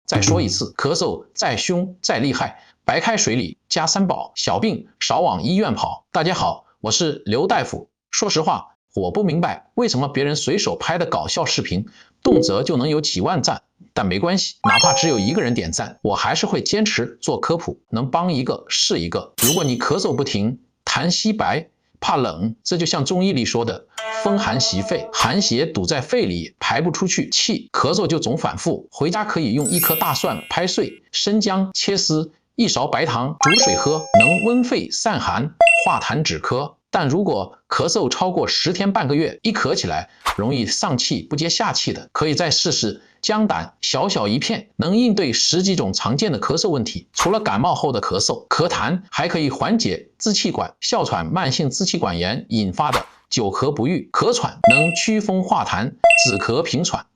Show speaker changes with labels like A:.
A: 再说一次，咳嗽再凶再厉害，白开水里加3宝，小病少往医院跑。大家好，我是刘大夫。说实话，我不明白为什么别人随手拍的搞笑视频，动辄就能有几万赞。但没关系，哪怕只有1个人点赞，我还是会坚持做科普，能帮一个是一个。如果你咳嗽不停，痰稀白，怕冷，这就像中医里说的风寒袭肺，寒邪堵在肺里排不出去气，咳嗽就总反复。回家可以用1颗大蒜拍碎，生姜切丝，1勺白糖煮水喝，能温肺散寒，化痰止咳。但如果咳嗽超过10天半个月，一咳起来容易上气不接下气的，可以再试试姜胆，小小一片，能应对10几种常见的咳嗽问题。除了感冒后的咳嗽、咳痰，还可以缓解支气管哮喘、慢性支气管炎引发的久咳不愈、咳喘，能祛风化痰、止咳平喘。